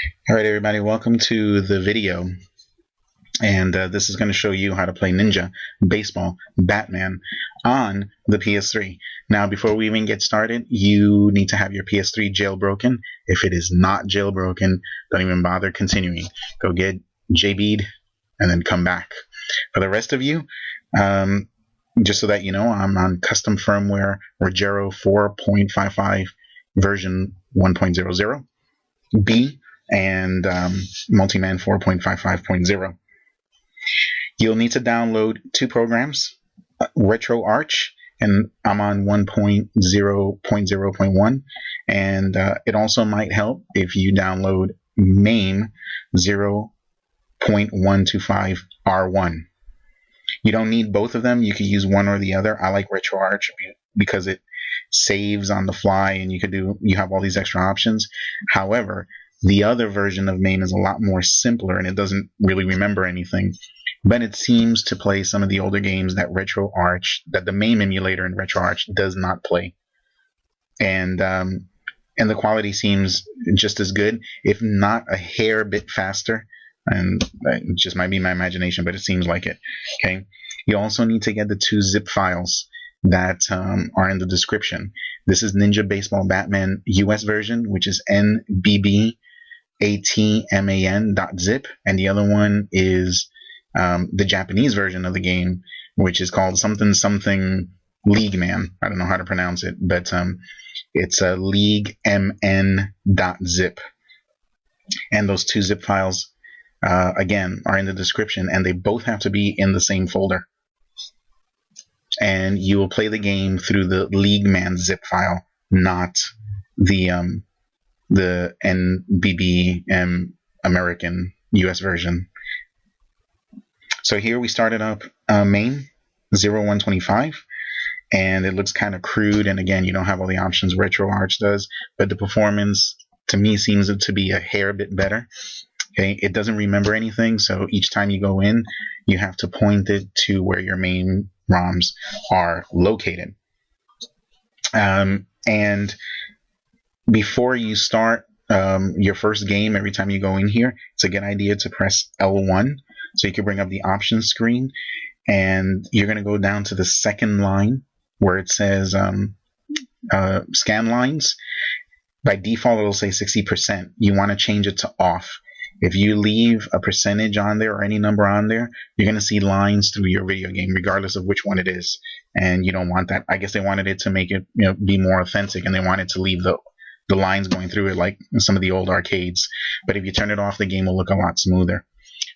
All right, everybody, welcome to the video. And this is going to show you how to play Ninja, Baseball, Batman on the PS3. Now, before we even get started, you need to have your PS3 jailbroken. If it is not jailbroken, don't even bother continuing. Go get JB'd and then come back. For the rest of you, just so that you know, I'm on custom firmware Rogero 4.55 version 1.00 B and Multiman 4.55.0. You'll need to download two programs, RetroArch, and I'm on 1.0.0.1, and it also might help if you download MAME 0.125R1. You don't need both of them. You can use one or the other. I like RetroArch because it saves on the fly, and you have all these extra options. However, the other version of MAME is a lot more simpler, and it doesn't really remember anything. But it seems to play some of the older games that the MAME emulator in RetroArch does not play. And the quality seems just as good, if not a hair bit faster. And it just might be my imagination, but it seems like it. Okay. You also need to get the two zip files that are in the description. This is Ninja Baseball Batman US version, which is NBBATMAN.zip, and the other one is the Japanese version of the game, which is called something League Man. I don't know how to pronounce it, but it's a leaguemn.zip. And those two zip files, again, are in the description, and they both have to be in the same folder. And you will play the game through the League Man zip file, not the NBBM American US version. So here we started up MAME 0125, and it looks kind of crude, and again, you don't have all the options RetroArch does, but the performance to me seems to be a hair bit better. Okay, it doesn't remember anything, so each time you go in, you have to point it to where your main ROMs are located. And before you start your first game, every time you go in here, it's a good idea to press L1 so you can bring up the options screen, and you're going to go down to the second line where it says scan lines. By default, it'll say 60%. You want to change it to off. If you leave a percentage on there or any number on there, you're going to see lines through your video game, regardless of which one it is. And you don't want that. I guess they wanted it to make it, be more authentic, and they wanted to leave the lines going through it like some of the old arcades. But if you turn it off, the game will look a lot smoother.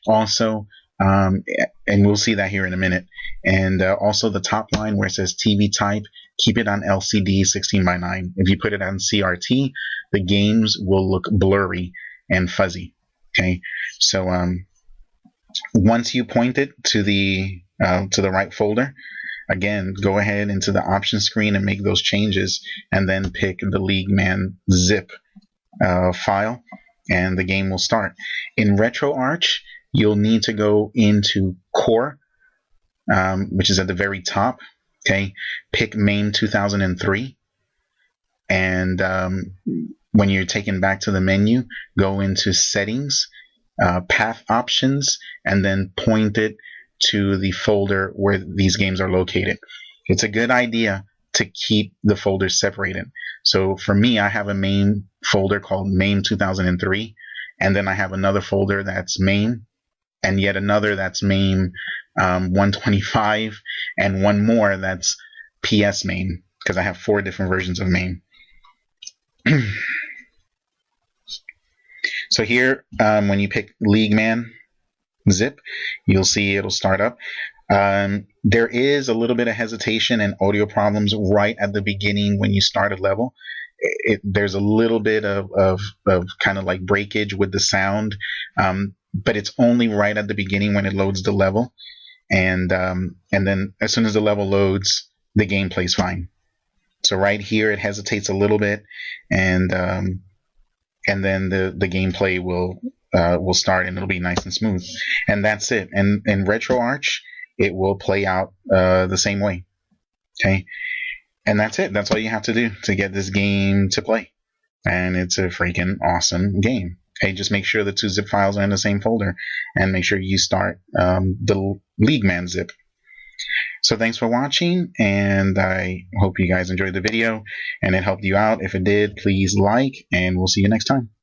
Also, and we'll see that here in a minute. And also the top line where it says TV type, keep it on LCD 16:9. If you put it on CRT, the games will look blurry and fuzzy. Okay, so once you point it to the right folder, again, go ahead into the options screen and make those changes, and then pick the League Man zip file, and the game will start. In RetroArch, you'll need to go into Core, which is at the very top. Okay, pick MAME 2003, and when you're taken back to the menu, go into Settings, Path Options, and then point it to the folder where these games are located. It's a good idea to keep the folders separated. So for me, I have a MAME folder called MAME 2003, and then I have another folder that's MAME, and yet another that's MAME 125, and one more that's PS MAME, because I have 4 different versions of MAME. So here, when you pick League Man zip, you'll see it'll start up. There is a little bit of hesitation and audio problems right at the beginning when you start a level. There's a little bit of kind of like breakage with the sound, but it's only right at the beginning when it loads the level, and then as soon as the level loads, the game plays fine. So right here, it hesitates a little bit, and then the gameplay will start, and it'll be nice and smooth, and that's it. And in RetroArch, it will play out the same way. Okay, and that's it. That's all you have to do to get this game to play, and it's a freaking awesome game. Okay, just make sure the 2 zip files are in the same folder, and make sure you start the LeagueMan zip. So thanks for watching, and I hope you guys enjoyed the video and it helped you out. If it did, please like, and we'll see you next time.